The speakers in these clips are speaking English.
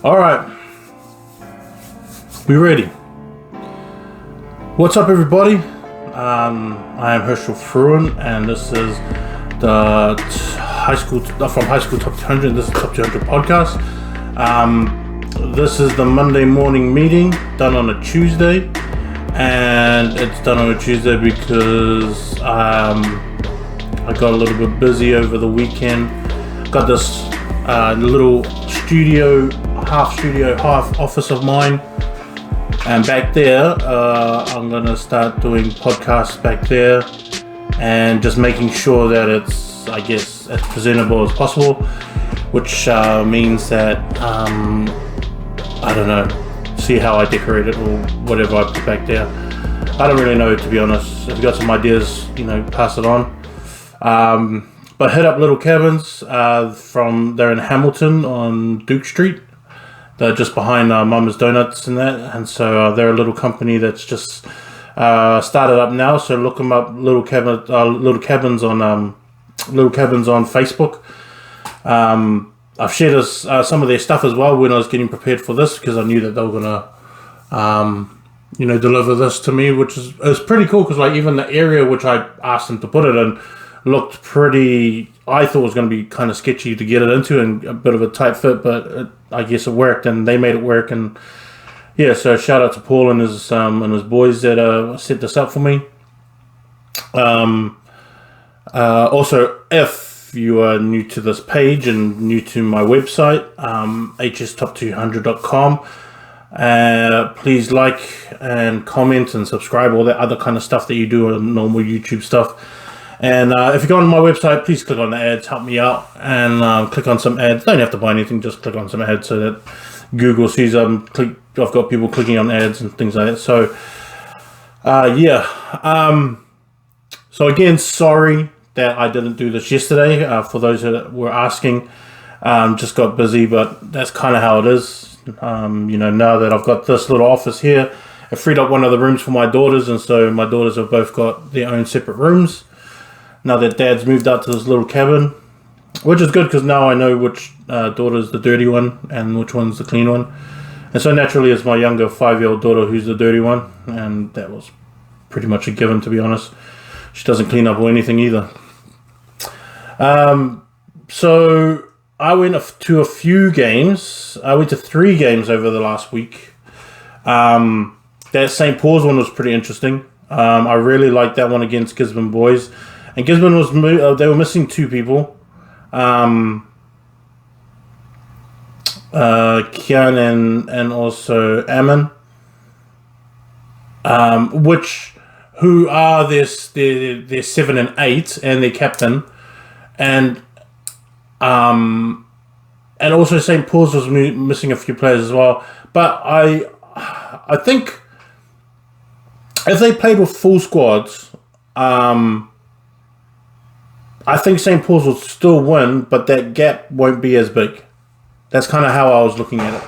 All right, we ready? What's up, everybody? I am Herschel Fruin, and this is the from High School Top 200. This is Top 200 podcast. This is the Monday morning meeting done on a Tuesday, and it's done on a Tuesday because I got a little bit busy over the weekend. Got this little half office of mine, and back there I'm gonna start doing podcasts back there and just making sure that it's, I guess, as presentable as possible, which means that I don't know, see how I decorate it or whatever I put back there. I don't really know, to be honest. If you got some ideas, pass it on. But hit up Little Cabins they're in Hamilton on Duke Street. They're just behind Mama's Donuts and that, and so they're a little company that's just started up now. So look them up, Little Cabins on Facebook. I've shared some of their stuff as well when I was getting prepared for this, because I knew that they were gonna deliver this to me, which is pretty cool, because like even the area which I asked them to put it in looked pretty, I thought it was going to be kind of sketchy to get it into and a bit of a tight fit, but I guess it worked, and they made it work. And yeah, so shout out to Paul and his boys that set this up for me. Also, if you are new to this page and new to my website, hstop200.com, please like and comment and subscribe, all that other kind of stuff that you do on normal YouTube stuff. And if you go on my website, please click on the ads, help me out, and click on some ads. Don't have to buy anything, just click on some ads so that Google sees I've got people clicking on ads and things like that. So, yeah. So again, sorry that I didn't do this yesterday. For those that were asking, just got busy, but that's kind of how it is. Now that I've got this little office here, I freed up one of the rooms for my daughters, and so my daughters have both got their own separate rooms. Now that Dad's moved out to this little cabin, which is good because now I know which daughter's the dirty one and which one's the clean one. And so naturally it's my younger 5-year-old daughter who's the dirty one, and that was pretty much a given, to be honest. She doesn't clean up or anything either. So I went to a few games. I went to 3 games over the last week. That St. Paul's one was pretty interesting. I really liked that one against Gisborne boys. And Gisborne they were missing 2 people. Kian and also Ammon. Who are their 7 and 8 and their captain. And also St. Paul's was missing a few players as well. But I think if they played with full squads, I think St. Paul's will still win, but that gap won't be as big. That's kind of how I was looking at it.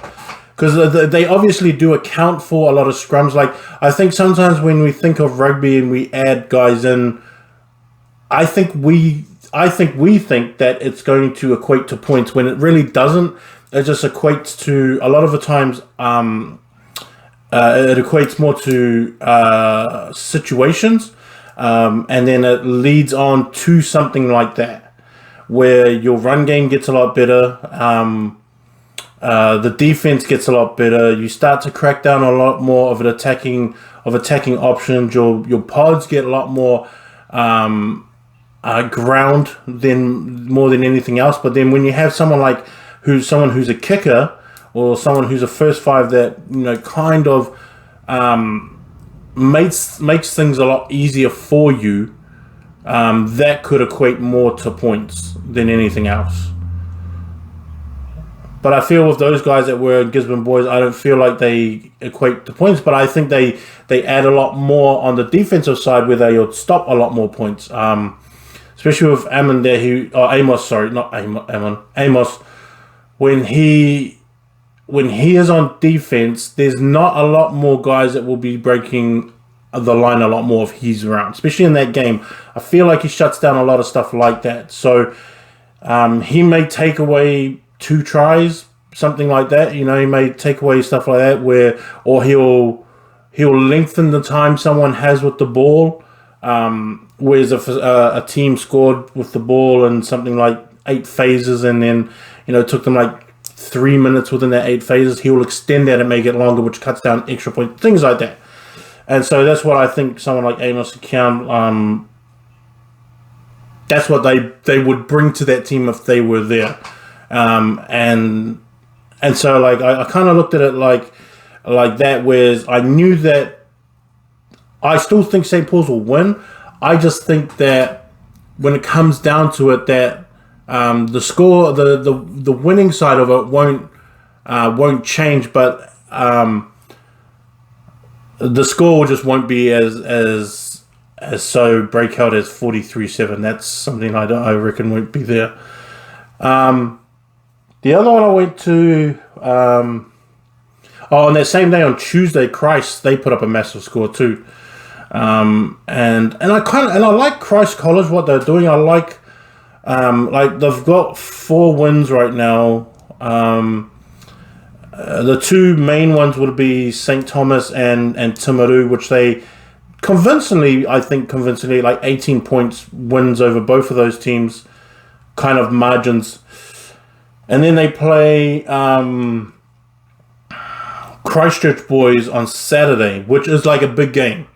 Because they obviously do account for a lot of scrums. Like, I think sometimes when we think of rugby and we add guys in, I think we think that it's going to equate to points when it really doesn't. It just equates to, a lot of the times, it equates more to situations. And then it leads on to something like that, where your run game gets a lot better, the defense gets a lot better. You start to crack down a lot more of attacking options. Your pods get a lot more ground more than anything else. But then when you have someone who's a kicker or someone who's a first 5 that kind of makes things a lot easier for you, that could equate more to points than anything else. But I feel with those guys that were Gisborne boys, I don't feel like they equate to points, but I think they add a lot more on the defensive side where they would stop a lot more points. Especially with Amos, when he is on defense, there's not a lot more guys that will be breaking the line a lot more if he's around, especially in that game. I feel like he shuts down a lot of stuff like that. So he may take away 2 tries, something like that. You know, he may take away stuff like that or he'll lengthen the time someone has with the ball. Whereas if a team scored with the ball in something like 8 phases, and then, you know, it took them like 3 minutes within that 8 phases, he will extend that and make it longer, which cuts down extra points, things like that. And so that's what I think someone like Amos Account, that's what they would bring to that team if they were there. And so like I kind of looked at it like that, whereas I knew that I still think St. Paul's will win. I just think that when it comes down to it, that the score, the winning side of it won't change, but the score just won't be as so breakout as 43-7. That's something I reckon won't be there. The other one I went to, on that same day on Tuesday, Christ, they put up a massive score too. And I like Christ College, what they're doing. I like they've got 4 wins right now. The 2 main ones would be St. Thomas and Timaru, which they convincingly, like 18 points wins over both of those teams, kind of margins. And then they play Christchurch Boys on Saturday, which is like a big game.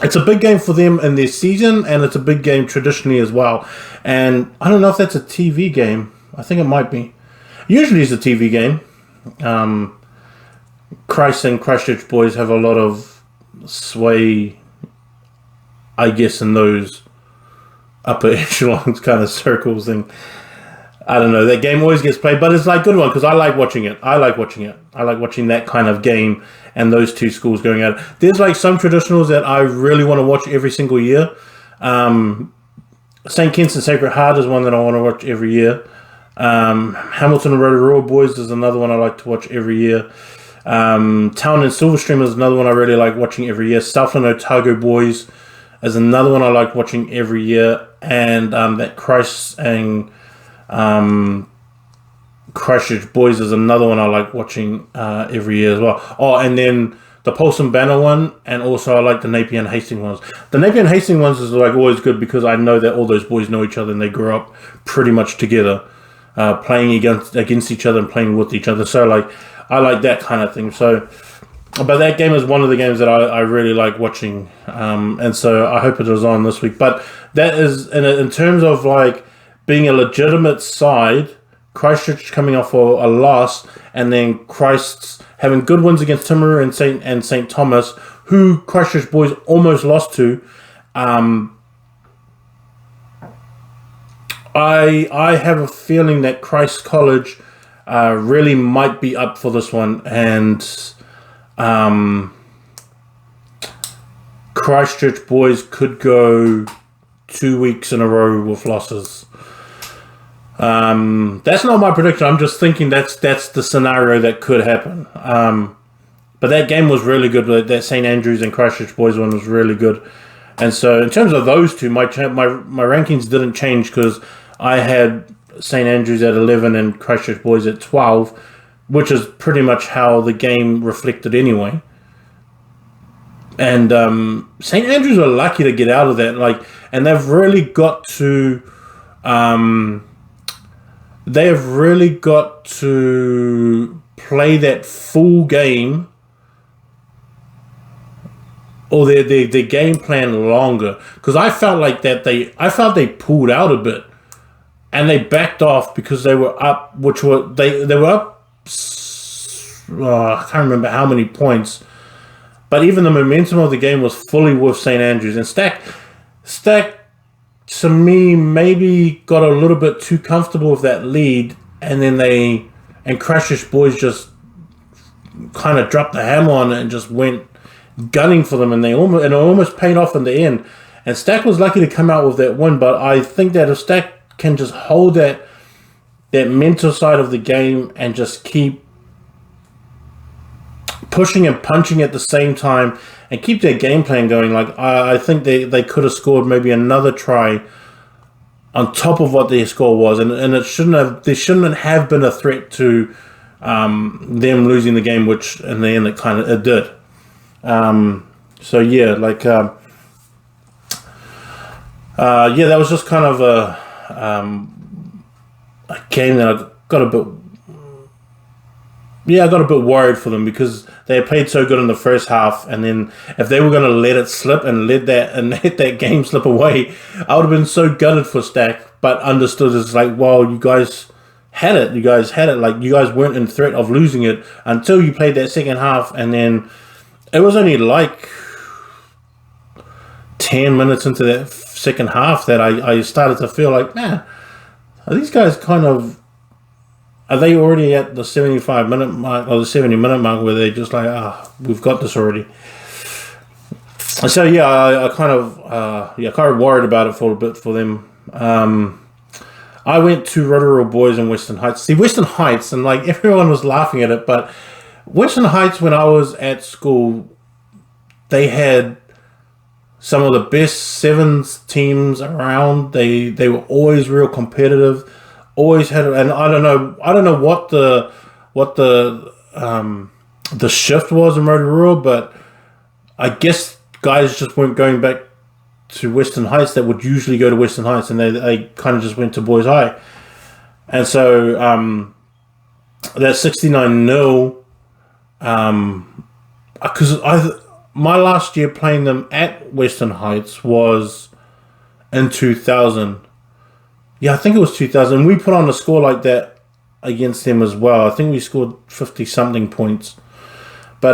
It's a big game for them in their season, and it's a big game traditionally as well. And I don't know if that's a TV game. I think it might be. Usually it's a TV game. Christ and Christchurch Boys have a lot of sway, I guess, in those upper echelons kind of circles, and I don't know, that game always gets played, but it's like a good one because I like watching it. I like watching that kind of game and those 2 schools going at it. There's like some traditionals that I really want to watch every single year. St. Kitts and Sacred Heart is one that I want to watch every year. Hamilton and Rotorua Boys is another one I like to watch every year. Town and Silverstream is another one I really like watching every year. Southland Otago Boys is another one I like watching every year. And that Christ and Christchurch Boys is another one I like watching every year as well. Oh, and then the Pulse and Banner one, and also I like the Napier and Hastings ones. The Napier and Hastings ones is like always good because I know that all those boys know each other and they grew up pretty much together, playing against each other and playing with each other. So like I like that kind of thing. So, but that game is one of the games that I really like watching, and so I hope it is on this week. But that is in terms of like being a legitimate side, Christchurch coming off a loss, and then Christ's having good wins against Timaru and St. Thomas, who Christchurch Boys almost lost to. I have a feeling that Christ College really might be up for this one, and Christchurch Boys could go 2 weeks in a row with losses. That's not my prediction. I'm just thinking that's the scenario that could happen. But that game was really good. That St. Andrews and Christchurch Boys one was really good. And so in terms of those two, my rankings didn't change because I had St. Andrews at 11 and Christchurch Boys at 12, which is pretty much how the game reflected anyway. And St. Andrews are lucky to get out of that. And they've really got to... they have really got to play that full game, or their game plan longer. Because I felt like they pulled out a bit, and they backed off because they were up, they were up. I can't remember how many points, but even the momentum of the game was fully with St. Andrews, and Stack to me maybe got a little bit too comfortable with that lead, and then Christchurch Boys just kind of dropped the hammer on it and just went gunning for them, and it almost paid off in the end. And Stack was lucky to come out with that win, but I think that if Stack can just hold that mental side of the game and just keep pushing and punching at the same time and keep their game plan going, I think they could have scored maybe another try on top of what their score was, and there shouldn't have been a threat to them losing the game, which in the end it did. So yeah, like that was just kind of a game that I got a bit. Yeah, I got a bit worried for them because they had played so good in the first half, and then if they were going to let it slip and let that game slip away, I would have been so gutted for Stack. But understood it's like, well, you guys had it. Like, you guys weren't in threat of losing it until you played that second half, and then it was only like 10 minutes into that second half that I started to feel like, man, are these guys are they already at the 75-minute mark or the 70-minute mark where they're just like, we've got this already? So yeah, I kind of worried about it for a bit for them. I went to Rotorua Boys in Western Heights. See, Western Heights, and like everyone was laughing at it, but Western Heights, when I was at school, they had some of the best sevens teams around. They were always real competitive. Always had, and I don't know what the shift was in Rotorua, but I guess guys just weren't going back to Western Heights that would usually go to Western Heights, and they kind of just went to Boys High, and so that 69-0, because my last year playing them at Western Heights was in 2000. Yeah, I think it was 2000. We put on a score like that against them as well. I think we scored 50-something points. But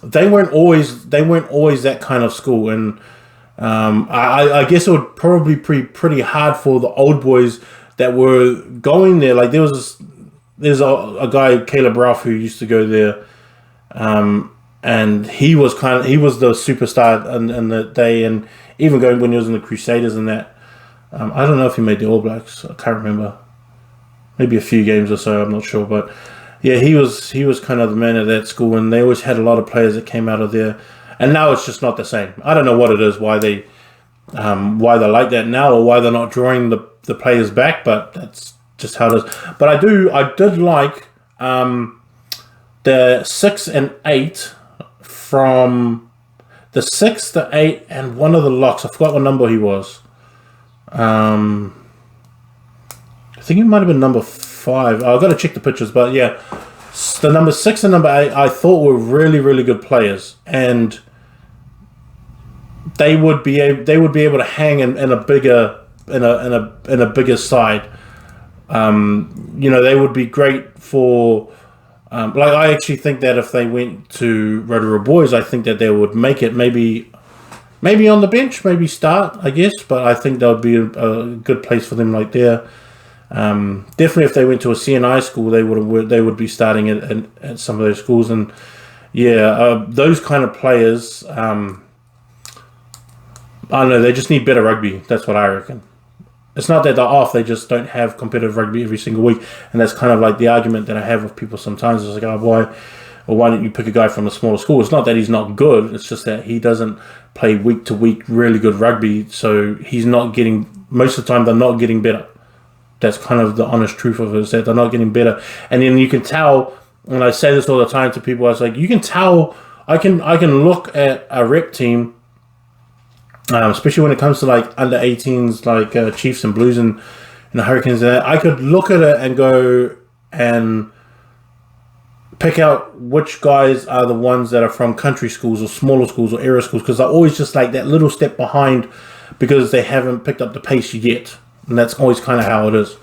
they weren't always that kind of school, and I guess it would probably be pretty hard for the old boys that were going there. Like there's a guy, Caleb Ralph, who used to go there, and he was the superstar in the day, and even going when he was in the Crusaders and that. I don't know if he made the All Blacks. I can't remember. Maybe a few games or so. I'm not sure, but yeah, he was kind of the man at that school, and they always had a lot of players that came out of there. And now it's just not the same. I don't know what it is, why they're like that now, or why they're not drawing the players back. But that's just how it is. But I did like the 6 and 8 from the 6, the 8, and one of the locks. I forgot what number he was. I think it might have been number 5. I've got to check the pictures, but yeah, the number 6 and number 8 I thought were really, really good players, and they would be able to hang in a bigger side. They would be great for. I actually think that if they went to Rotorua Boys, I think that they would make it. Maybe on the bench, maybe start, I guess, but I think that would be a good place for them right there. Definitely if they went to a CNI school, they would be starting at some of those schools. And yeah, those kind of players, I don't know, they just need better rugby. That's what I reckon. It's not that they're off, they just don't have competitive rugby every single week. And that's kind of like the argument that I have with people sometimes. It's like, why don't you pick a guy from a smaller school? It's not that he's not good, it's just that he doesn't play week to week really good rugby, so he's not getting, most of the time they're not getting better. That's kind of the honest truth of it, is that they're not getting better. And then you can tell, and I say this all the time to people, I was like, you can tell, I can look at a rep team, especially when it comes to like under 18s, like Chiefs and Blues and the Hurricanes, and that, I could look at it and go and pick out which guys are the ones that are from country schools or smaller schools or area schools, because they're always just like that little step behind because they haven't picked up the pace yet. And that's always kind of how it is.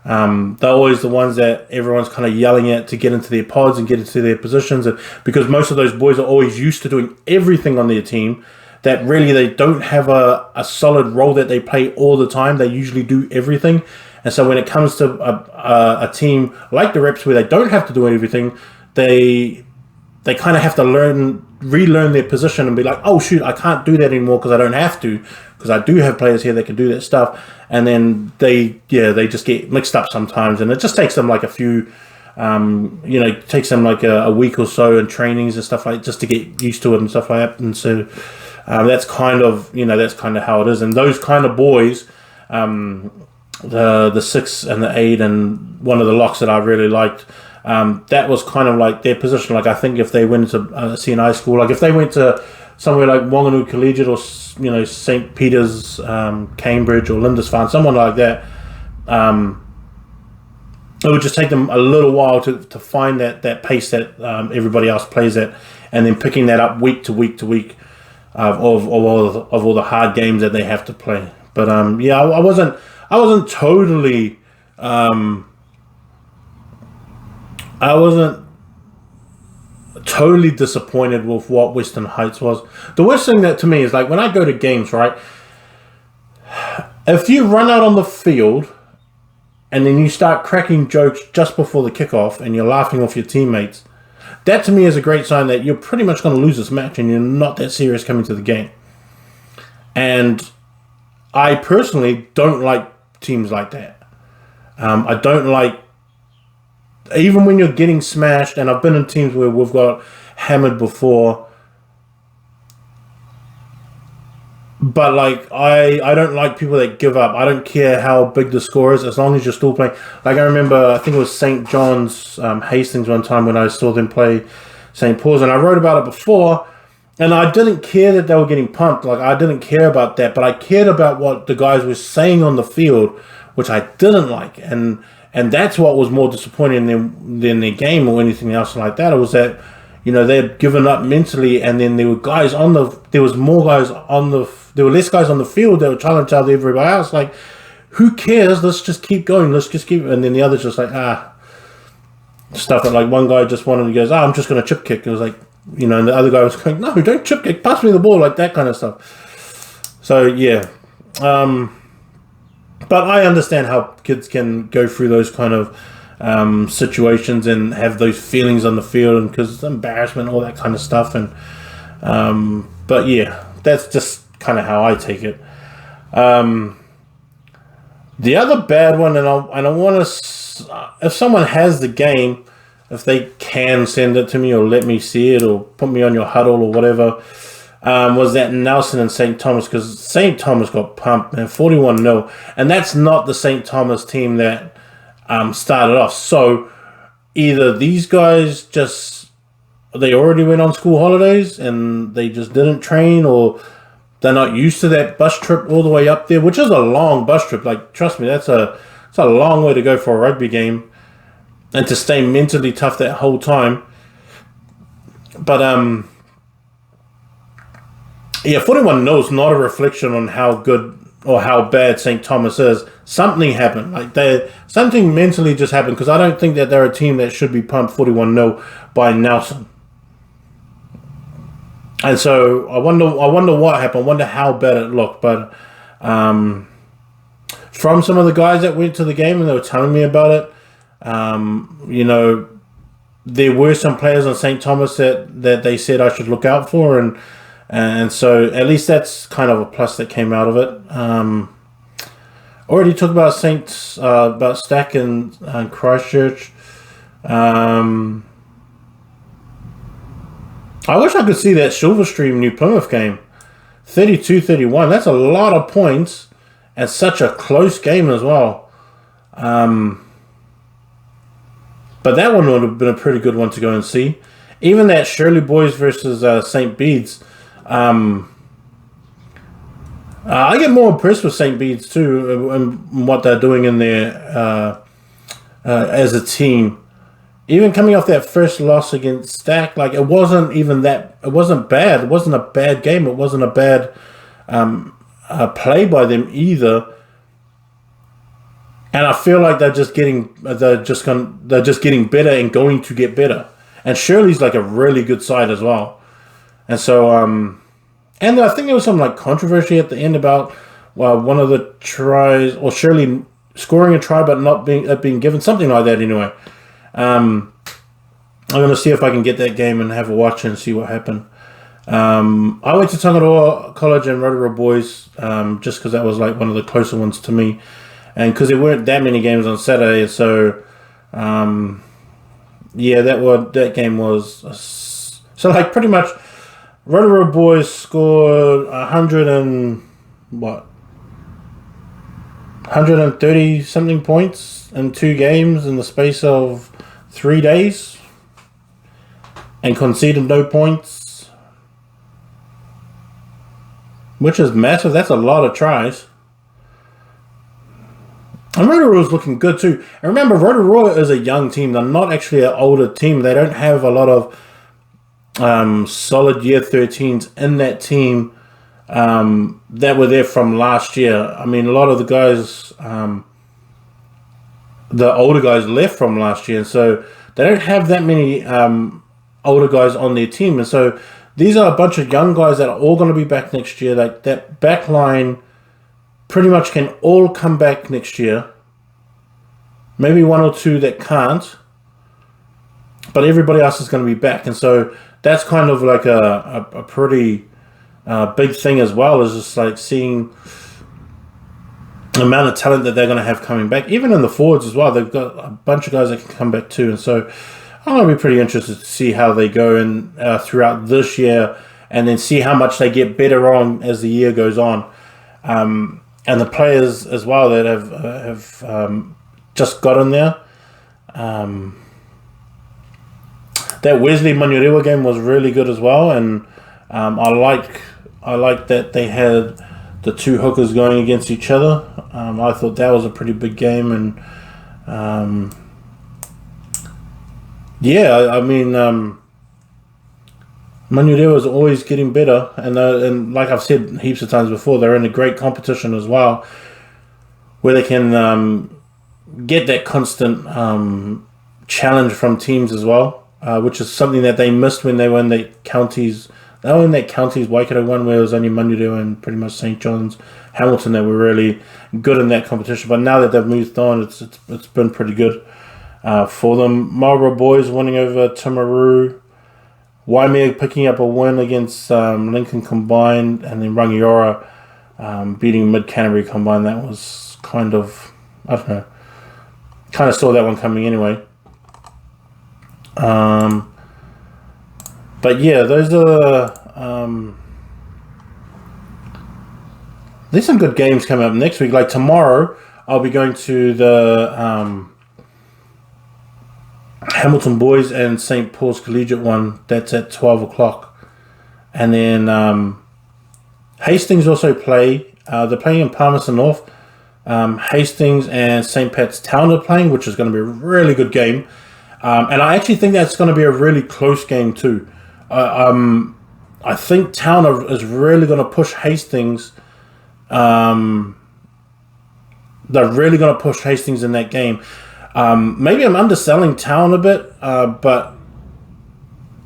They're always the ones that everyone's kind of yelling at to get into their pods and get into their positions, and because most of those boys are always used to doing everything on their team, that really they don't have a solid role that they play all the time. They usually do everything. And so when it comes to a team like the Reps where they don't have to do everything, they kind of have to relearn their position and be like, oh shoot, I can't do that anymore because I don't have to, because I do have players here that can do that stuff. And then they just get mixed up sometimes, and it just takes them like a few, it takes them like a week or so in trainings and stuff like, just to get used to it and stuff like that. And so that's kind of how it is. And those kind of boys, the 6 and the 8 and one of the locks that I really liked, that was kind of like their position. Like I think if they went to CNI school, like if they went to somewhere like Wanganui Collegiate or St. Peter's, Cambridge or Lindisfarne, someone like that, it would just take them a little while to find that pace that everybody else plays at, and then picking that up week to week to week of all the hard games that they have to play. But I wasn't totally disappointed with what Western Heights was. The worst thing that to me is like when I go to games, right? If you run out on the field and then you start cracking jokes just before the kickoff and you're laughing off your teammates, that to me is a great sign that you're pretty much going to lose this match and you're not that serious coming to the game. And I personally don't like teams like that. I don't like, even when you're getting smashed, and I've been in teams where we've got hammered before, but like I don't like people that give up. I don't care how big the score is as long as you're still playing. Like I remember, I think it was St. John's Hastings one time when I saw them play St. Paul's, and I wrote about it before, and I didn't care that they were getting pumped. Like I didn't care about that, but I cared about what the guys were saying on the field, which I didn't like, and that's what was more disappointing than their game or anything else like that. It was that, they had given up mentally, and then there were less guys on the field that were trying to tell everybody else, like, who cares? Let's just keep going. Let's just keep, and then the others just like, stuff that like one guy just wanted to go, I'm just going to chip kick. It was like, and the other guy was going, no, don't chip kick, pass me the ball, like that kind of stuff. So yeah, but I understand how kids can go through those kind of situations and have those feelings on the field, and because it's embarrassment, all that kind of stuff. And but yeah, that's just kind of how I take it. The other bad one, and I want to, if someone has the game, if they can send it to me or let me see it or put me on your huddle or whatever, was that Nelson and St. Thomas, because St. Thomas got pumped, man, 41-0, and that's not the St. Thomas team that started off. So either these guys they already went on school holidays and they just didn't train, or they're not used to that bus trip all the way up there, which is a long bus trip. Like, trust me, it's a long way to go for a rugby game, and to stay mentally tough that whole time. But 41-0 is not a reflection on how good or how bad St. Thomas is. Something happened. Like something mentally just happened, because I don't think that they're a team that should be pumped 41-0 by Nelson. And so I wonder what happened. I wonder how bad it looked. But from some of the guys that went to the game and they were telling me about it, there were some players on St. Thomas that they said I should look out for, and so at least that's kind of a plus that came out of it. Already talked about about Stack and Christchurch. I wish I could see that Silverstream New Plymouth game. 32-31. That's a lot of points and such a close game as well. But that one would have been a pretty good one to go and see. Even that Shirley Boys versus St. Bede's. I get more impressed with St. Bede's too, and what they're doing in there as a team. Even coming off that first loss against Stack, like it wasn't bad. It wasn't a bad game. It wasn't a bad play by them either. And I feel like they're just getting better and going to get better. And Shirley's like a really good side as well. And so, and I think there was some like controversy at the end about one of the tries, or Shirley scoring a try but not being given, something like that. Anyway, I'm gonna see if I can get that game and have a watch and see what happened. I went to Tangaroa College and Rotorua Boys just because that was like one of the closer ones to me, and because there weren't that many games on Saturday. So, that game was so like pretty much. Rotorua Boys scored 130 something points in 2 games in the space of 3 days and conceded no points, which is massive. That's a lot of tries. And Rotorua looking good too. And remember, Rotorua is a young team. They're not actually an older team. They don't have a lot of solid year 13s in that team that were there from last year. I mean, a lot of the guys, the older guys left from last year. And so they don't have that many older guys on their team. And so these are a bunch of young guys that are all going to be back next year. Like that back line pretty much can all come back next year. Maybe one or two that can't, but everybody else is going to be back. And so that's kind of like a pretty big thing as well, is just like seeing the amount of talent that they're going to have coming back. Even in the forwards as well, they've got a bunch of guys that can come back too. And so I'm going to be pretty interested to see how they go in throughout this year, and then see how much they get better on as the year goes on. And the players as well that have just got in there. That Wesley Manurewa game was really good as well, and I like that they had the two hookers going against each other. I thought that was a pretty big game, and I mean, Manurewa is always getting better, and like I've said heaps of times before, they're in a great competition as well, where they can get that constant challenge from teams as well, which is something that they missed when they won that counties. They were in that counties Waikato one, where it was only Manurewa and pretty much St. John's, Hamilton that were really good in that competition. But now that they've moved on, it's been pretty good for them. Marlborough Boys winning over Timaru. Waimea picking up a win against Lincoln Combined, and then Rangiora beating Mid Canterbury Combined. That was kind of, I don't know, kind of saw that one coming anyway. But yeah, those are there's some good games coming up next week. Like tomorrow, I'll be going to the Hamilton Boys and St. Paul's Collegiate one. That's at 12 o'clock. And then Hastings also play. They're playing in Palmerston North. Hastings and St. Pat's Town are playing, which is going to be a really good game. And I actually think that's going to be a really close game too. I think Town is really going to push Hastings. They're really going to push Hastings in that game. Maybe I'm underselling Town a bit, but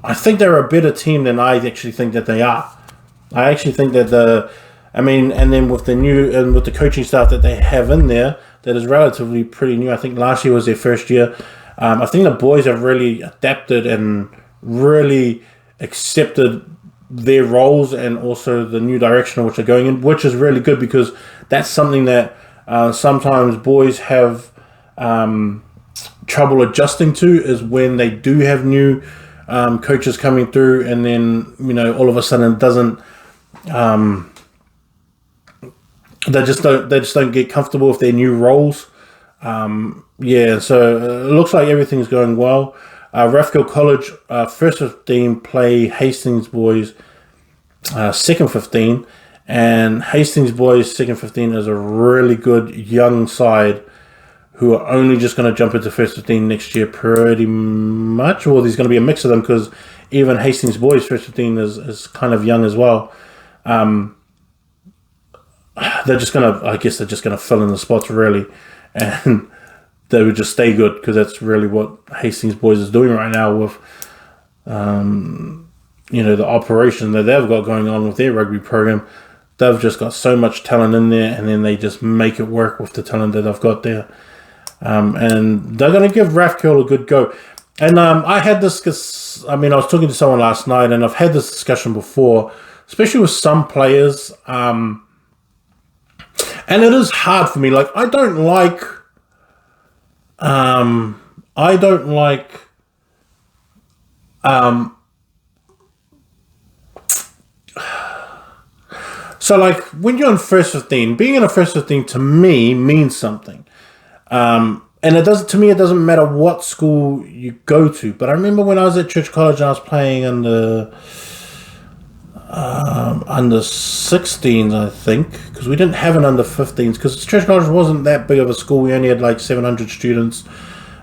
I think they're a better team than I actually think that they are. I actually think that and then with the coaching staff that they have in there, that is relatively pretty new. I think last year was their first year. I think the boys have really adapted and really accepted their roles and also the new direction in which they're going in, which is really good, because that's something that sometimes boys have trouble adjusting to, is when they do have new coaches coming through, and then all of a sudden it doesn't. They just don't get comfortable with their new roles. So it looks like everything's going well. Rathgill College, first 15 play Hastings Boys, second 15. And Hastings Boys, second 15 is a really good young side who are only just going to jump into first 15 next year pretty much. Well, there's going to be a mix of them, because even Hastings Boys first 15 is kind of young as well. They're just going to fill in the spots really, and they would just stay good, because that's really what Hastings Boys is doing right now with the operation that they've got going on with their rugby program. They've just got so much talent in there, and then they just make it work with the talent that they've got there. And they're going to give Rathgill a good go. And I was talking to someone last night, and I've had this discussion before, especially with some players. And it is hard for me. Like, I don't like so like when you're in first 15, being in a first 15 to me means something. And and it doesn't matter what school you go to. But I remember when I was at Church College and I was playing under 16s, I think, because we didn't have an under 15s, because Church College wasn't that big of a school. We only had like 700 students.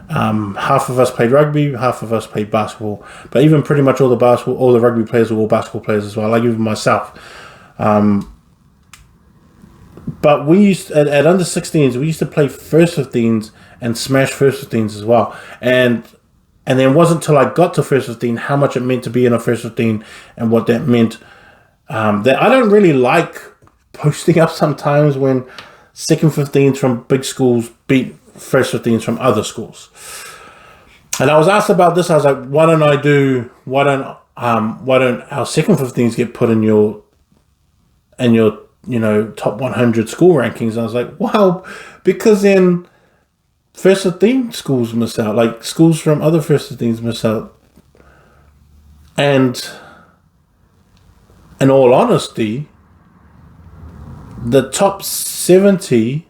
Half of us played rugby, half of us played basketball. But even pretty much all the rugby players were all basketball players as well, like even myself. But we used at under 16s, we used to play first 15s and smash first 15s as well. And then it wasn't until I got to first 15 how much it meant to be in a first 15 and what that meant. That I don't really like posting up sometimes when second 15s from big schools beat first 15s from other schools. And I was asked about this. I was like, why don't our second 15s get put in your top 100 school rankings? And I was like, well, because then first 15 schools miss out, like schools from other first 15s miss out. And in all honesty, the top 70,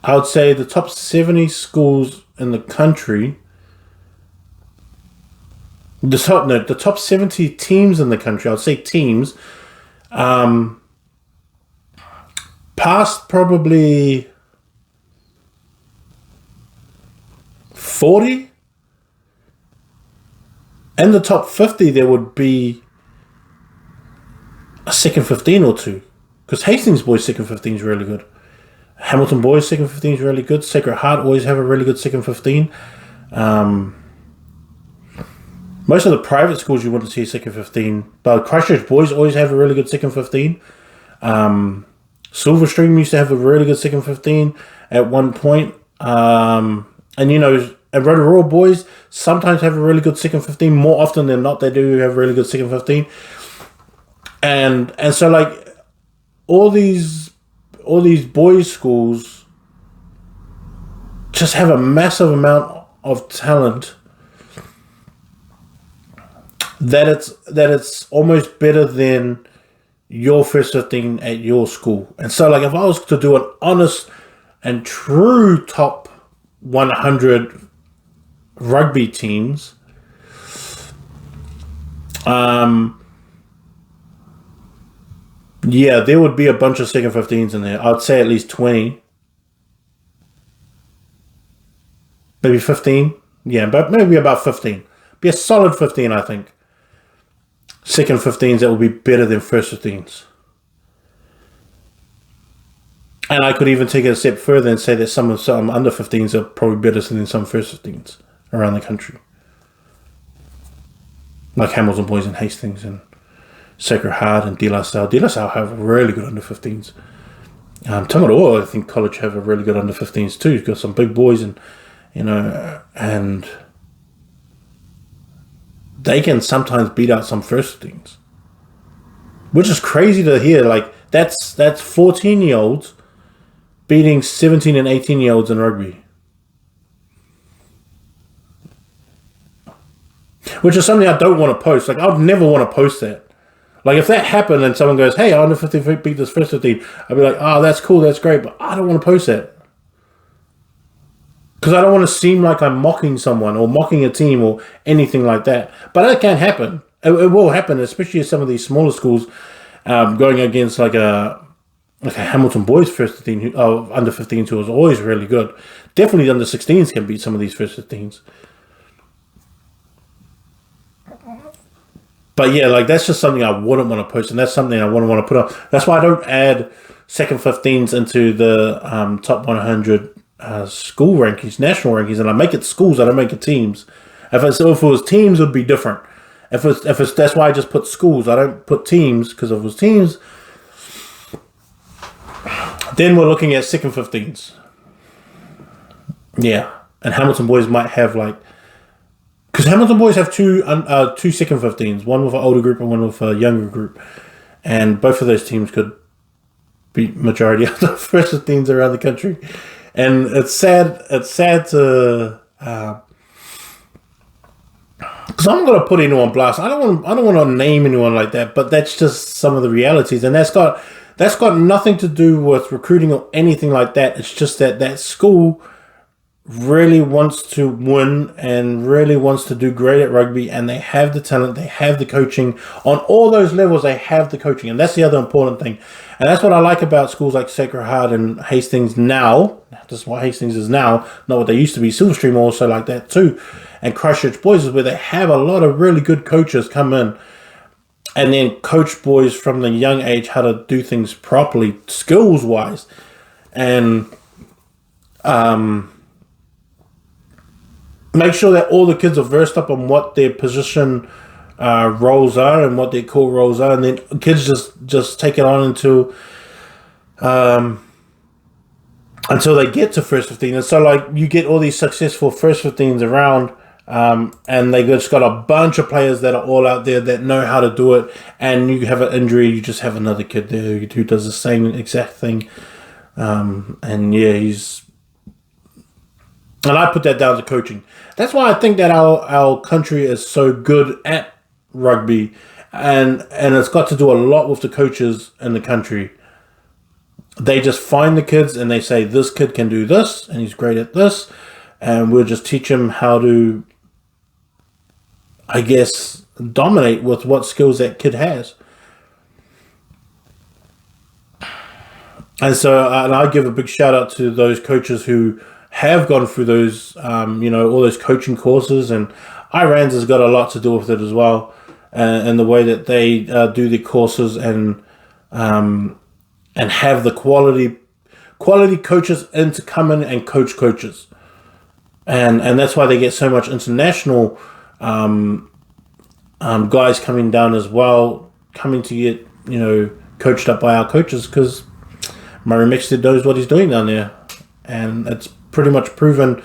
I would say the top 70 schools in the country, the top 70 teams in the country, I would say teams, past probably 40. In the top 50, there would be a second 15 or two. Because Hastings boys' second 15 is really good. Hamilton boys' second 15 is really good. Sacred Heart always have a really good second 15. Most of the private schools you want to see a second 15. But Christchurch boys always have a really good second 15. Silverstream used to have a really good second 15 at one point. And Rotorua boys sometimes have a really good second 15. More often than not, they do have a really good second 15. And so like all these boys' schools just have a massive amount of talent that it's almost better than your first 15 at your school. And so like if I was to do an honest and true top 100 rugby teams, yeah, there would be a bunch of second 15s in there. I'd say at least 20. Maybe 15. Yeah, but maybe about 15. Be a solid 15, I think. Second 15s that would be better than first 15s. And I could even take it a step further and say that some under 15s are probably better than some first 15s around the country. Like Hamilton boys and Hastings and Sacred Heart and De La Salle. De La Salle have really good under 15s. Tangaroa, I think college have a really good under 15s too. You've got some big boys and they can sometimes beat out some first 15s. Which is crazy to hear. Like that's 14-year-olds beating 17 and 18-year-olds in rugby. Which is something I don't want to post. Like I would never want to post that. Like if that happened and someone goes, hey, under 15 beat this first 15, I'd be like, oh, that's cool, that's great, but I don't want to post that. Because I don't want to seem like I'm mocking someone or mocking a team or anything like that. But that can happen. It will happen, especially some of these smaller schools going against like a Hamilton boys first 15, under 15s who was always really good. Definitely under 16s can beat some of these first 15s. But yeah, like that's just something I wouldn't want to post, and that's something I wouldn't want to put up. That's why I don't add second 15s into the top 100 school rankings, national rankings, and I make it schools. I don't make it teams. If it was teams, it would be different. If it's that's why I just put schools. I don't put teams because if it was teams, then we're looking at second 15s. Yeah, and Hamilton boys might have like. Because Hamilton boys have two second 15s, one with an older group and one with a younger group. And both of those teams could beat majority of the first 15s around the country. And it's sad to... Because I'm going to put anyone on blast. I don't want to name anyone like that, but that's just some of the realities. And that's got nothing to do with recruiting or anything like that. It's just that school really wants to win and really wants to do great at rugby, and they have the talent, they have the coaching on all those levels. They have the coaching, and that's the other important thing. And that's what I like about schools like Sacred Heart and Hastings now. This is what Hastings is now, not what they used to be. Silverstream also like that too, and Christchurch Boys is where they have a lot of really good coaches come in and then coach boys from the young age how to do things properly, skills wise, and make sure that all the kids are versed up on what their position roles are and what their core roles are, and then kids just take it on until they get to first 15. And so, like, you get all these successful first 15s around, and they just got a bunch of players that are all out there that know how to do it. And you have an injury, you just have another kid there who does the same exact thing. And yeah, and I put that down to coaching. That's why I think that our country is so good at rugby, and it's got to do a lot with the coaches in the country. They just find the kids and they say, this kid can do this and he's great at this, and we'll just teach him how to, I guess, dominate with what skills that kid has. And so and I give a big shout out to those coaches who have gone through those, all those coaching courses, and Iran's has got a lot to do with it as well, and the way that they do the courses and have the quality coaches in to come in and coach coaches, and that's why they get so much international guys coming down as well, coming to get coached up by our coaches, because Murray Mixted knows what he's doing down there, and it's pretty much proven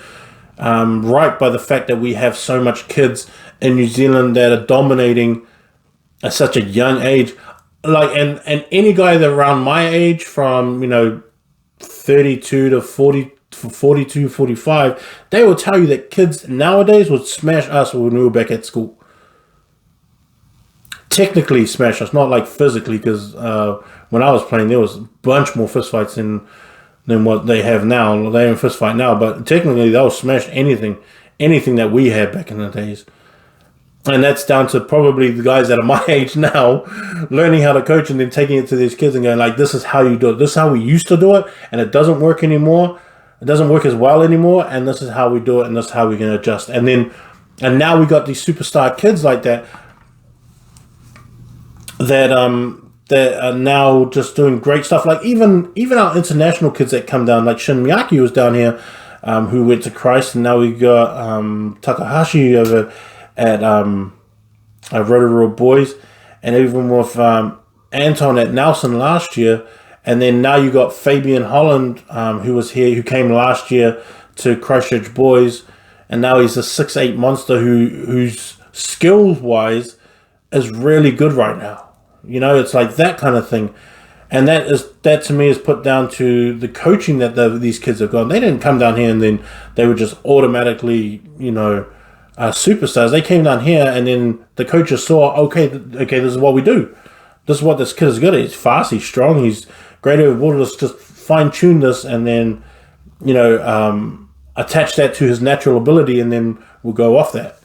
right by the fact that we have so much kids in New Zealand that are dominating at such a young age. Like, and any guy that around my age, from 32 to 40, 42, 45, they will tell you that kids nowadays would smash us when we were back at school. Technically smash us, not like physically, because when I was playing, there was a bunch more fistfights than what they have now. They have a fist fight now, but technically they'll smash anything that we had back in the days. And that's down to probably the guys that are my age now, learning how to coach and then taking it to these kids and going, like, this is how you do it. This is how we used to do it, and it doesn't work anymore. It doesn't work as well anymore, and this is how we do it, and this is how we can adjust. And now we got these superstar kids like that are now just doing great stuff. Like even our international kids that come down, like Shin Miyake was down here, who went to Christ, and now we got Takahashi over at Rotorua Boys, and even with Anton at Nelson last year, and then now you got Fabian Holland, who came last year to Christchurch Boys, and now he's a 6'8" monster who's skill wise is really good right now. It's like that kind of thing. And that to me is put down to the coaching that these kids have got. They didn't come down here and then they were just automatically, superstars. They came down here and then the coaches saw, okay, this is what we do. This is what this kid is good at. He's fast, he's strong, he's great over water. Let's just fine tune this and then, attach that to his natural ability, and then we'll go off that.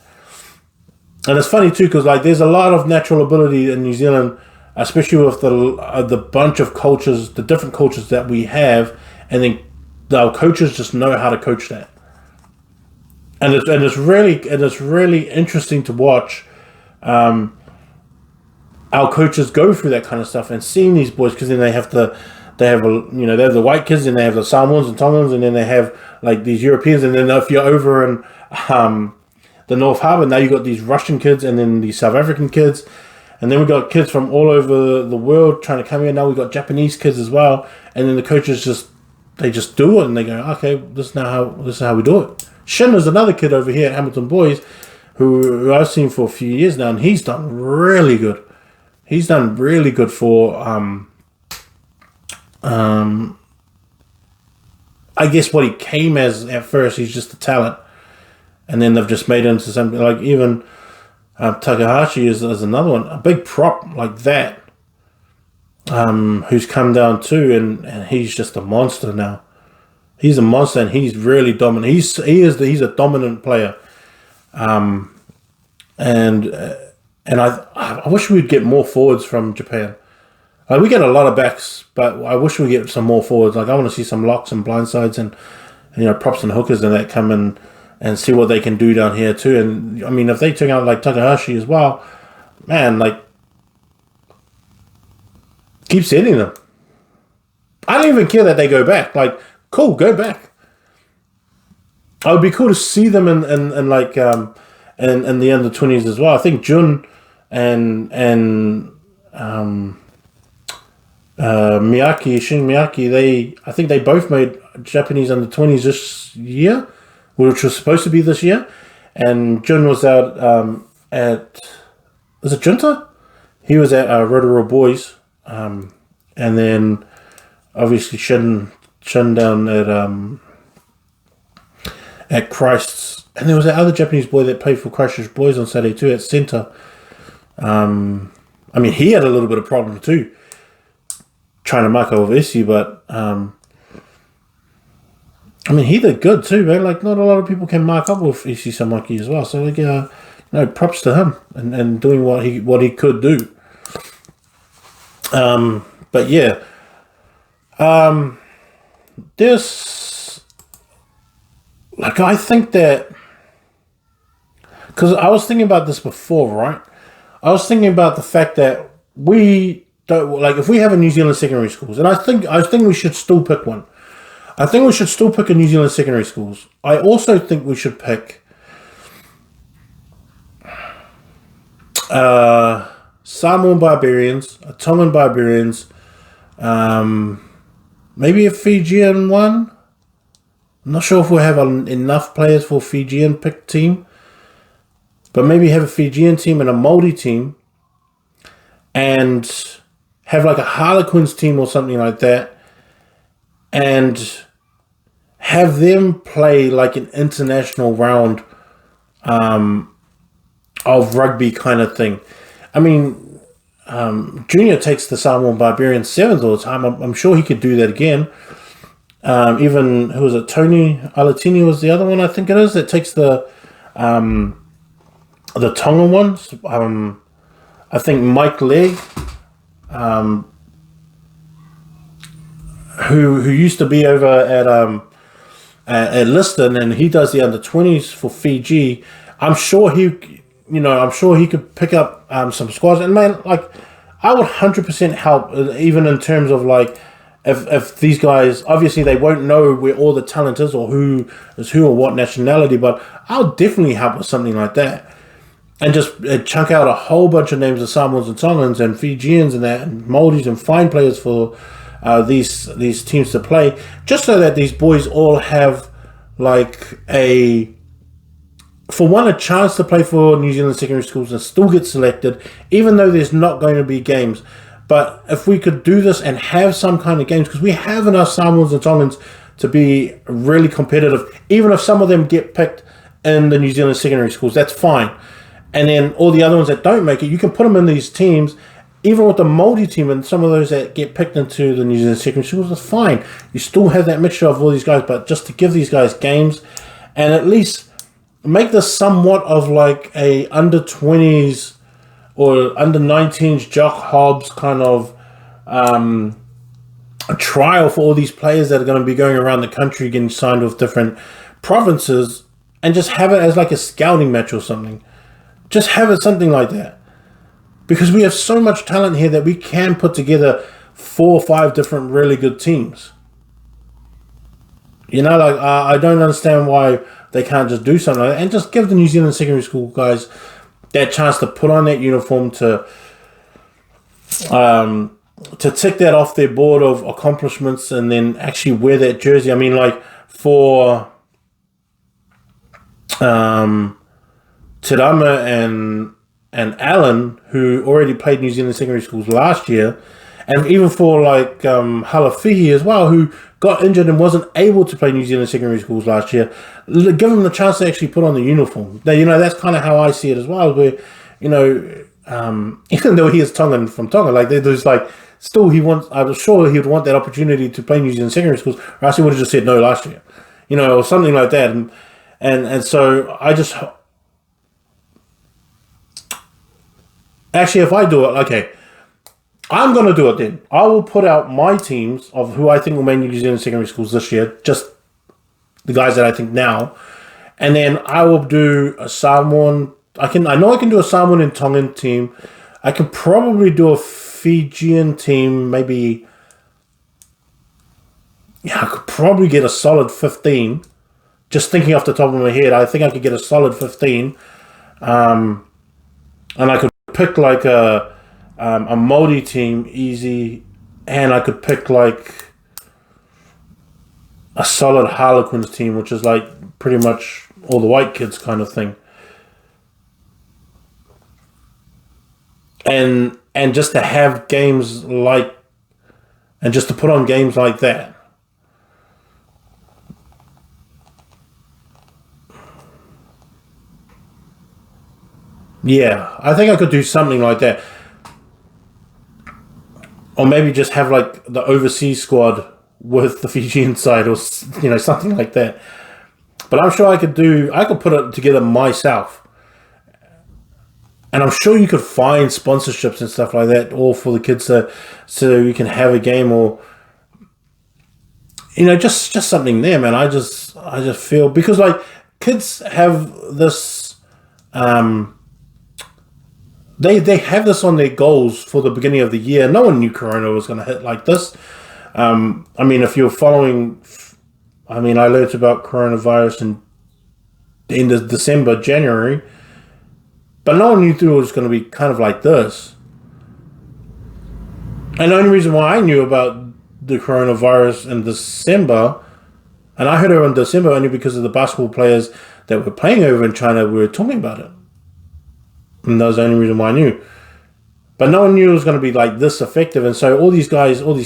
And it's funny too, because like there's a lot of natural ability in New Zealand, especially with the bunch of cultures, the different cultures that we have, and then our coaches just know how to coach that. And it's really interesting to watch our coaches go through that kind of stuff and seeing these boys, because then they have the white kids, and they have the Samoans and Tongans, and then they have like these Europeans, and then if you're over in the North Harbour, now you got these Russian kids and then these South African kids, and then we got kids from all over the world trying to come here. Now we got Japanese kids as well, and then the coaches just do it, and they go, okay, this is how we do it. Shin is another kid over here at Hamilton Boys who I've seen for a few years now, and he's done really good. He's done really good for I guess what he came as at first. He's just a talent. And then they've just made him into something like even Takahashi is another one, a big prop like that, who's come down too, and he's just a monster now. He's a monster, and he's really dominant. He's a dominant player. And I wish we'd get more forwards from Japan. Like, we get a lot of backs, but I wish we get some more forwards. Like, I want to see some locks and blindsides and props and hookers and that come in and see what they can do down here too. And I mean, if they took out like Takahashi as well, man, like, keep sending them. I don't even care that they go back. Like, cool, go back. It would be cool to see them in the under-20s as well. I think Jun and Shin Miyake, I think they both made Japanese under-20s this year, which was supposed to be this year. And Jun was out was it Junta? He was at Rotorua Boys. And then obviously Shin down at Christ's. And there was that other Japanese boy that played for Christchurch Boys on Saturday too at centre. I mean, he had a little bit of problem too, trying to mark over Issy, but I mean, he did good too, man. Like, not a lot of people can mark up with Issy Samaki as well. So, like, props to him and doing what he could do. But yeah, this, like, I think that, because I was thinking about this before, right? I was thinking about the fact that we don't, like, if we have a New Zealand secondary schools, and I think we should still pick one. I think we should still pick a New Zealand secondary schools. I also think we should pick Samoan Barbarians, a Tongan Barbarians, maybe a Fijian one. I'm not sure if we'll have enough players for a Fijian pick team, but maybe have a Fijian team and a Māori team, and have like a Harlequins team or something like that, and have them play like an international round of rugby kind of thing. I mean, Junior takes the Samoan Barbarian sevens all the time. I'm sure he could do that again. Even, who was it? Tony Alatini was the other one, I think it is, that takes the Tongan ones. I think Mike Legg, who used to be over at Liston, and he does the under-20s for Fiji. I'm sure he could pick up some squads. And man, like, I would 100% help, even in terms of like, if these guys, obviously they won't know where all the talent is or who is who or what nationality, but I'll definitely help with something like that. And just chunk out a whole bunch of names of Samoans and Tongans and Fijians and that, and Māoris, and find players for these teams to play, just so that these boys all have like a chance to play for New Zealand secondary schools and still get selected, even though there's not going to be games. But if we could do this and have some kind of games, because we have enough Samoans and Tongans to be really competitive, even if some of them get picked in the New Zealand secondary schools, that's fine. And then all the other ones that don't make it, you can put them in these teams, even with the Māori team and some of those that get picked into the New Zealand secondary schools, that's fine. You still have that mixture of all these guys, but just to give these guys games and at least make this somewhat of like a under-20s or under-19s Jock Hobbs kind of a trial for all these players that are going to be going around the country getting signed with different provinces, and just have it as like a scouting match or something. Just have it something like that. Because we have so much talent here that we can put together 4 or 5 different really good teams. You know, like, I don't understand why they can't just do something like that and just give the New Zealand secondary school guys that chance to put on that uniform, to tick that off their board of accomplishments, and then actually wear that jersey. I mean, like, for Tirama and Allen, who already played New Zealand secondary schools last year, and even for like Halafihi as well, who got injured and wasn't able to play New Zealand secondary schools last year, give them the chance to actually put on the uniform. Now, you know, that's kind of how I see it as well, where, you know, even though he is Tongan from Tonga, like, there's like still I was sure he would want that opportunity to play New Zealand secondary schools, or else he would have just said no last year, or something like that. And so I just actually, if I do it, okay, I'm gonna do it then. I will put out my teams of who I think will make New Zealand secondary schools this year, just the guys that I think now, and then I will do a Samoan. I know I can do a Samoan and Tongan team. I can probably do a Fijian team, maybe. Yeah, I could probably get a solid 15. Just thinking off the top of my head, I think I could get a solid 15. And I could pick like a Māori team easy, and I could pick like a solid Harlequins team, which is like pretty much all the white kids kind of thing. And just to have games like, and just to put on games like that. Yeah, I think I could do something like that. Or maybe just have like the overseas squad with the Fijian side, or something like that. But I'm sure I could put it together myself. And I'm sure you could find sponsorships and stuff like that, all for the kids, so you can have a game, or just something there, man. I just feel, because like kids have this, they have this on their goals for the beginning of the year. No one knew Corona was going to hit like this. If you're following, I learned about coronavirus in the end of December, January. But no one knew it was going to be kind of like this. And the only reason why I knew about the coronavirus in December, and I heard it in December only because of the basketball players that were playing over in China were talking about it. And that was the only reason why I knew. But no one knew it was going to be like this effective. And so all these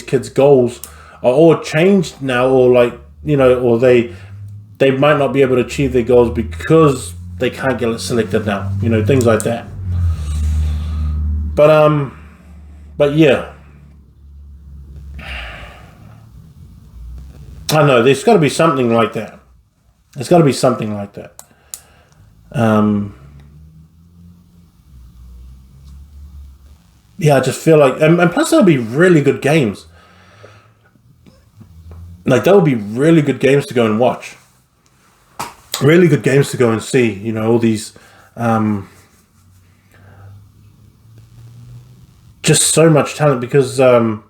kids' goals are all changed now, or like, or they might not be able to achieve their goals because they can't get selected now, things like that. But yeah, I know there's got to be something like that. There's got to be something like that. Yeah, I just feel like, and plus there'll be really good games. Like there'll be really good games to go and watch. Really good games to go and see, all these, just so much talent, because, and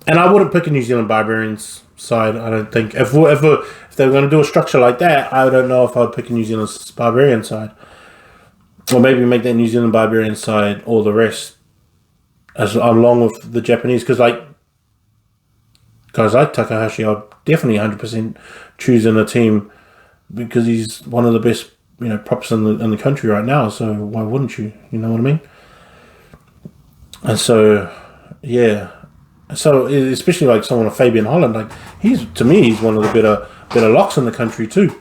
I wouldn't pick a New Zealand Barbarians side, I don't think. If they were going to do a structure like that, I don't know if I would pick a New Zealand Barbarian side. Or maybe make that New Zealand Barbarian side all the rest, along with the Japanese, because like, guys like Takahashi, I'd definitely 100% choosing a team, because he's one of the best, props in the country right now. So why wouldn't you? You know what I mean? And so, yeah. So especially like someone like Fabian Holland, like he's one of the better locks in the country too.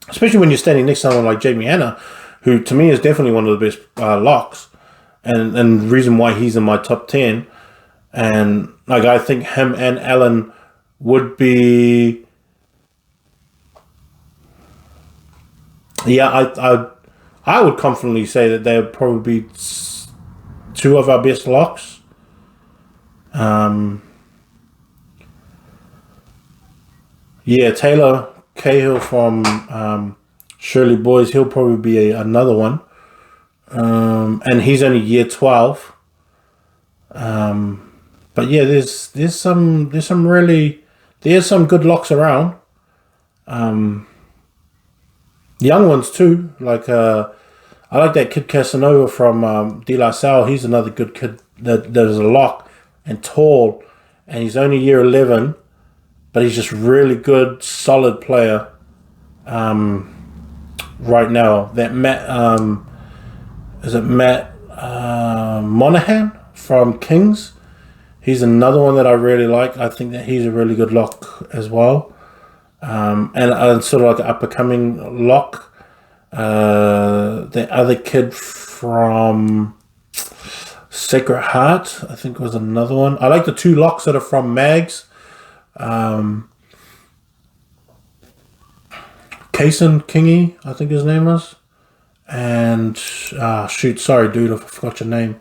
Especially when you're standing next to someone like Jamie Hanna, who to me is definitely one of the best locks, and the reason why he's in my top 10. And like I think him and Allen would be, I would confidently say that they would probably be two of our best locks. Taylor Cahill from Shirley Boys, he'll probably be another one. And he's only year 12. But yeah, there's some good locks around. Young ones too, like I like that kid Casanova from De La Salle. He's another good kid that is a lock and tall, and he's only year 11, but he's just really good, solid player. Right now, that Matt Monahan from Kings? He's another one that I really like. I think that he's a really good lock as well. And sort of like an up-and-coming lock. The other kid from Sacred Heart, I think was another one. I like the two locks that are from Mags. Kason Kingy, I think his name was. And, sorry dude, I forgot your name.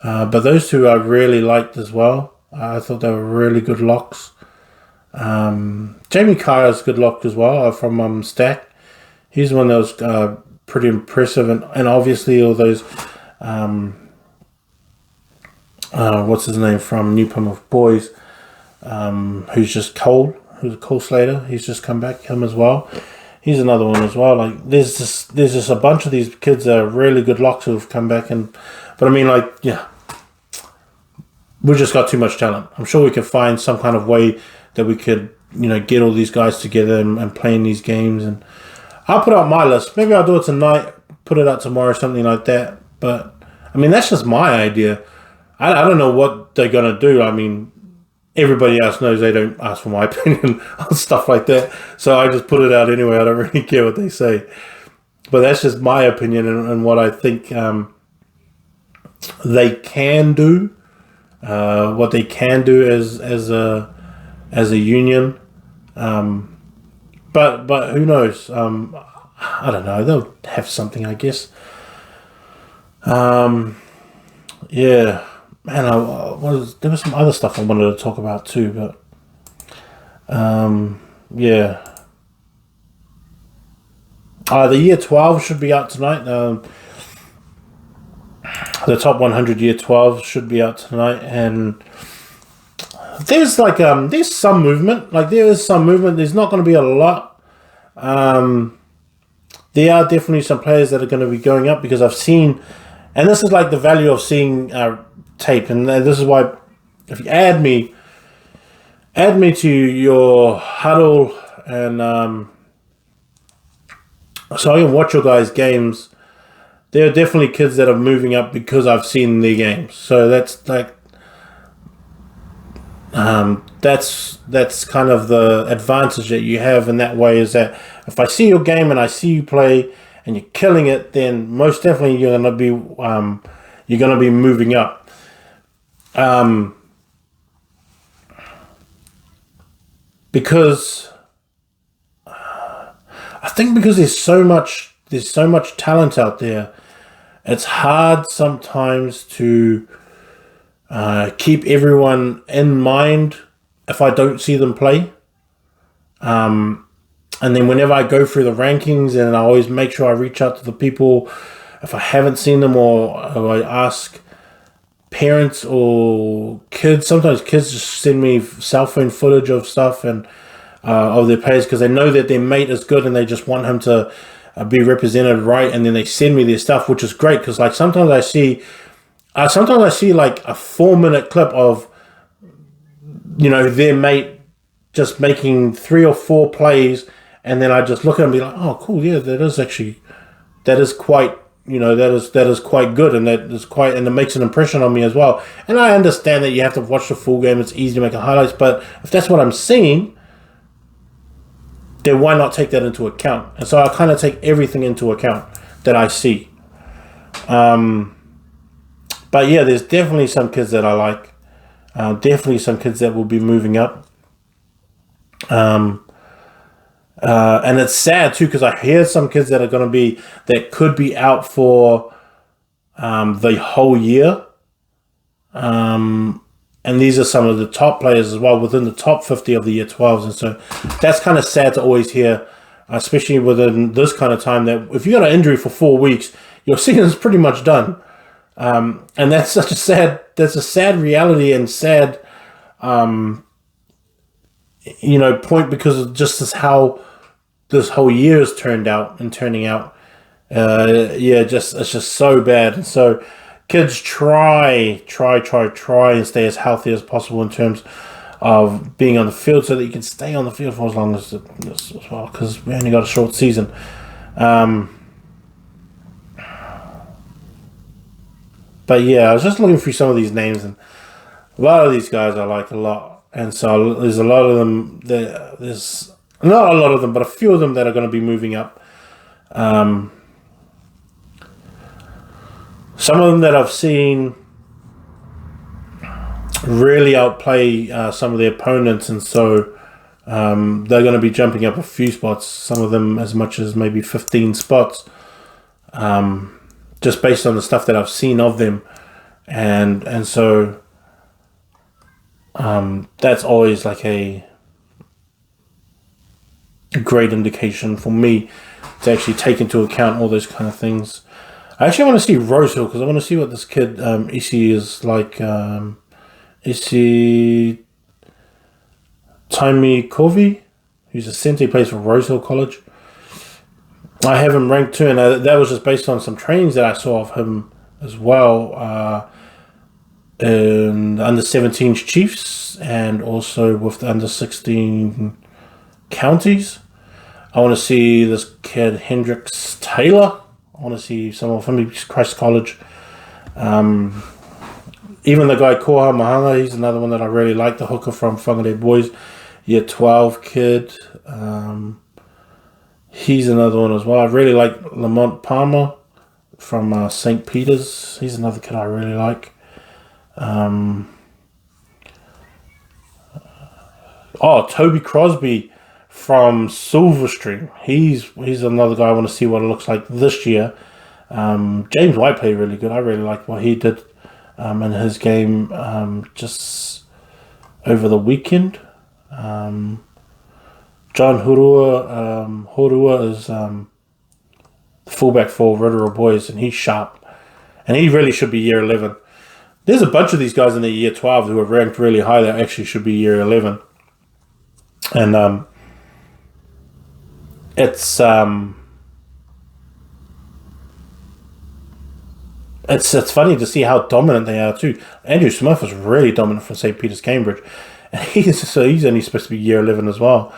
But those two I really liked as well. I thought they were really good locks. Jamie Kyer's good lock as well, from Stack. He's one that was pretty impressive. And obviously all those... what's his name from New Plymouth Boys, who's a Cole Slater. He's just come back, him as well. He's another one as well. Like there's just a bunch of these kids that are really good locks who've come back, but I mean, like, yeah, we just got too much talent. I'm sure we could find some kind of way that we could, get all these guys together and play in these games. And I'll put out my list. Maybe I'll do it tonight, put it out tomorrow, something like that. But I mean, that's just my idea. I don't know what they're going to do. I mean, everybody else knows they don't ask for my opinion on stuff like that. So I just put it out anyway. I don't really care what they say. But that's just my opinion and what I think they can do. What they can do as a union. But who knows? I don't know. They'll have something, I guess. Yeah. Man, there was some other stuff I wanted to talk about too, but yeah. The year 12 should be out tonight. The top 100 year 12 should be out tonight, and there's there's some movement. Like there is some movement. There's not going to be a lot. There are definitely some players that are going to be going up because I've seen, and this is like the value of seeing tape, and this is why if you add me to your huddle, and so I can watch your guys' games. There are definitely kids that are moving up because I've seen their games. So that's like that's kind of the advantage that you have in that way, is that if I see your game and I see you play and you're killing it, then most definitely you're gonna be moving up. Because I think because there's so much talent out there, it's hard sometimes to keep everyone in mind if I don't see them play. And then whenever I go through the rankings, and I always make sure I reach out to the people if I haven't seen them, or I ask parents or kids. Sometimes kids just send me cell phone footage of stuff and of their players because they know that their mate is good and they just want him to be represented right, and then they send me their stuff, which is great because like sometimes I see like a 4-minute clip of their mate just making 3 or 4 plays, and then I just look at them and be like, oh cool, yeah, that is quite good, and and it makes an impression on me as well. And I understand that you have to watch the full game, it's easy to make a highlights, but if that's what I'm seeing, then why not take that into account? And so I kind of take everything into account that I see. But yeah, there's definitely some kids that I like. Definitely some kids that will be moving up. And it's sad too because I hear some kids that could be out for the whole year. And these are some of the top players as well within the top 50 of the year 12s. And so that's kind of sad to always hear, especially within this kind of time, that if you got an injury for 4 weeks, your season is pretty much done. And that's a sad reality and sad, point, because of just as how this whole year is turning out. It's just so bad. And so kids try and stay as healthy as possible in terms of being on the field, so that you can stay on the field for as long as well, because we only got a short season. But yeah, I was just looking through some of these names, and a lot of these guys I like a lot. And so there's a lot of them. There's not a lot of them, but a few of them that are going to be moving up. Some of them that I've seen really outplay some of the opponents, and so they're going to be jumping up a few spots, some of them as much as maybe 15 spots, just based on the stuff that I've seen of them. And so that's always like a great indication for me to actually take into account all those kind of things. I actually want to see Rosehill, because I want to see what this kid Issy is like. Issy Taimi Kovi, who's a centre, plays for Rosehill College. I have him ranked too, and that was just based on some trainings that I saw of him as well, in the under-17 Chiefs and also with the under-16 counties. I want to see this kid Hendrix Taylor. I want to see some of him. He's Christ College. Even the guy Koha Mahanga, he's another one that I really like, the hooker from Whangarei Boys, year 12 kid. He's another one as well. I really like Lamont Palmer from St. Peter's. He's another kid I really like. Toby Crosby from Silverstream. He's another guy I want to see what it looks like this year. James White played really good. I really liked what he did in his game just over the weekend. John Horua is the fullback for Rotorua Boys, and he's sharp. And he really should be year 11. There's a bunch of these guys in the year 12 who are ranked really high that actually should be year 11. And it's funny to see how dominant they are too. Andrew Smith was really dominant from St. Peter's, Cambridge, and he's only supposed to be year 11 as well.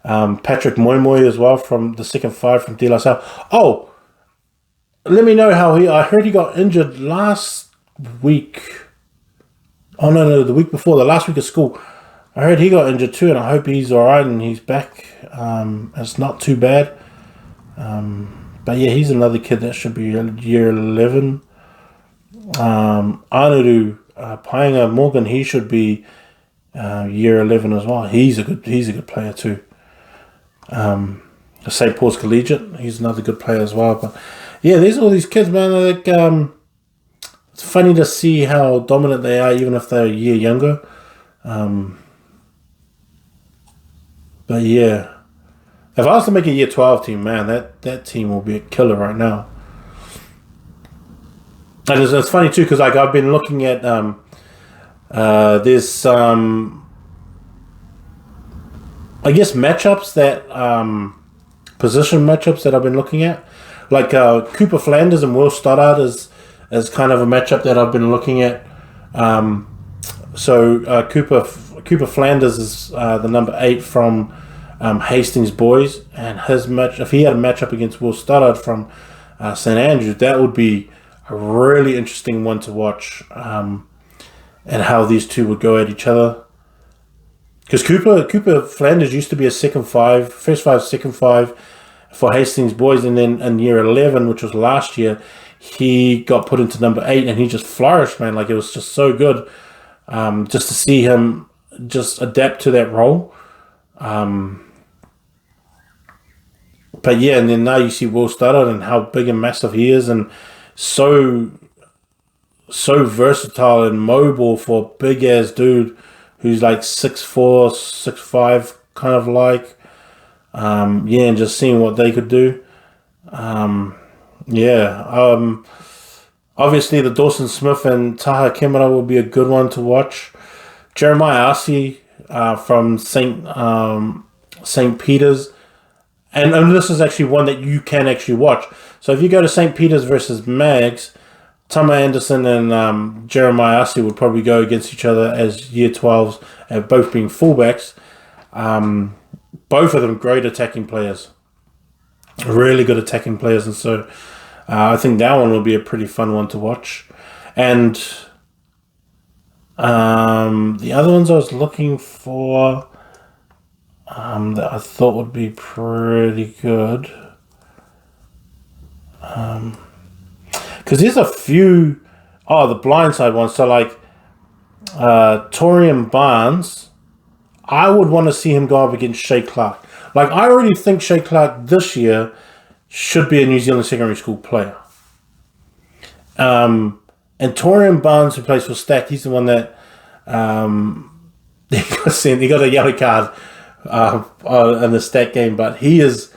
Patrick Moimoy as well from the second five from De La Salle. Oh, let me know how I heard he got injured last week. Oh no, the week before, the last week of school. I heard he got injured too, and I hope he's all right and he's back. It's not too bad. But yeah, he's another kid that should be year 11. Anudu Painga Morgan, he should be year 11 as well. He's a good player too. St. Paul's Collegiate, he's another good player as well. But yeah, there's all these kids, man. Like, it's funny to see how dominant they are, even if they're a year younger. But yeah, if I was to make a year 12 team, man, that team will be a killer right now. And it's funny too, because like I've been looking at there's some I guess matchups that position matchups that I've been looking at, like Cooper Flanders and Will Stoddard is kind of a matchup that I've been looking at. So Cooper Flanders is the number 8 from Hastings Boys, and his match, if he had a matchup against Will Stoddard from St. Andrews, that would be a really interesting one to watch, and how these two would go at each other. Because Cooper Flanders used to be a first five, second five for Hastings Boys, and then in year 11, which was last year, he got put into number 8, and he just flourished, man. Like, it was just so good just to see him just adapt to that role. But yeah, and then now you see Will Stoddard and how big and massive he is, and so versatile and mobile for a big ass dude who's like 6'4", 6'5", kind of like. And just seeing what they could do. Obviously the Dawson Smith and Taha Kemara will be a good one to watch. Jeremiah Asi from St. Peter's. And this is actually one that you can actually watch. So if you go to St. Peter's versus Mags, Tama Anderson and Jeremiah Asi would probably go against each other as year 12s, both being fullbacks. Both of them great attacking players. Really good attacking players. And so I think that one will be a pretty fun one to watch. And the other ones I was looking for that I thought would be pretty good. Because there's a few... the blindside ones. So, like, Torian Barnes, I would want to see him go up against Shay Clark. Like, I already think Shay Clark this year should be a New Zealand secondary school player. And Torian Barnes, who plays for Stack, he's the one that he got a yellow card in the Stack game, but he is,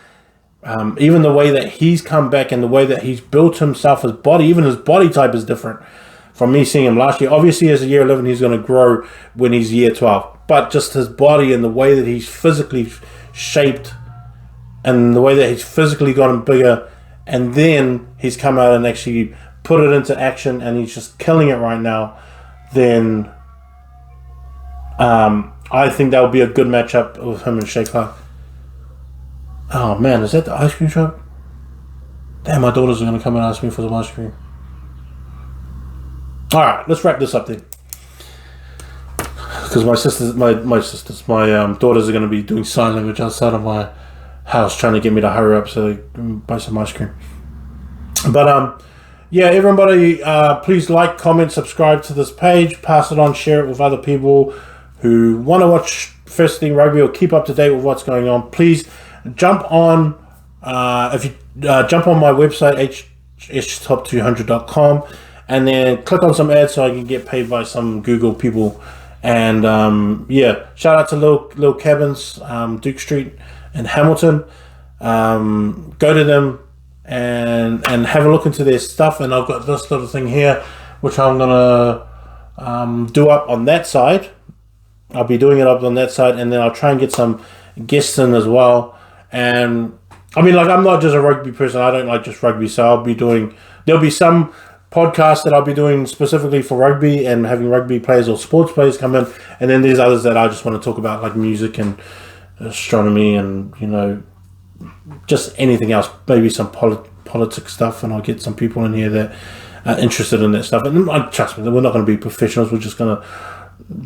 even the way that he's come back and the way that he's built himself, his body, even his body type is different from me seeing him last year. Obviously, as a year 11, he's going to grow when he's year 12. But just his body and the way that he's physically shaped and the way that he's physically gotten bigger, and then he's come out and actually put it into action and he's just killing it right now, then I think that would be a good matchup with him and Shay Clark. Oh man, is that the ice cream shop? Damn, my daughters are going to come and ask me for some ice cream. Alright, let's wrap this up then. Because my daughters are going to be doing sign language outside of my house trying to get me to hurry up so they can buy some ice cream. But yeah, everybody, please like, comment, subscribe to this page, pass it on, share it with other people who want to watch First Thing Rugby or keep up to date with what's going on. Please jump on, if you jump on my website, hstop200.com, and then click on some ads so I can get paid by some Google people. And yeah, shout out to Lil Cabins, Duke Street in Hamilton. Go to them and have a look into their stuff. And I've got this little thing here, which I'm gonna do up on that side. I'll be doing it up on that side, and then I'll try and get some guests in as well. And I mean, like, I'm not just a rugby person. I don't like just rugby, so I'll be doing. There'll be some podcasts that I'll be doing specifically for rugby and having rugby players or sports players come in, and then there's others that I just want to talk about, like music and astronomy and, you know, just anything else, maybe some politics stuff, and I'll get some people in here that are interested in that stuff. And trust me, we're not going to be professionals. We're just going to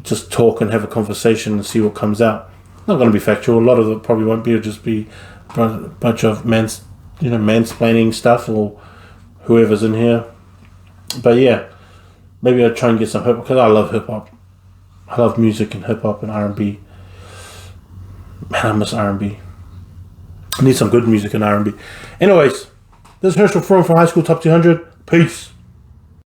just talk and have a conversation and see what comes out. Not going to be factual. A lot of it probably won't be. It'll just be a bunch of mansplaining stuff or whoever's in here. But yeah, maybe I'll try and get some hip hop, because I love hip hop. I love music and hip hop and R&B. Man, I miss R&B. I need some good music and R&B. Anyways, this is Herschel from High School Top 200. Peace.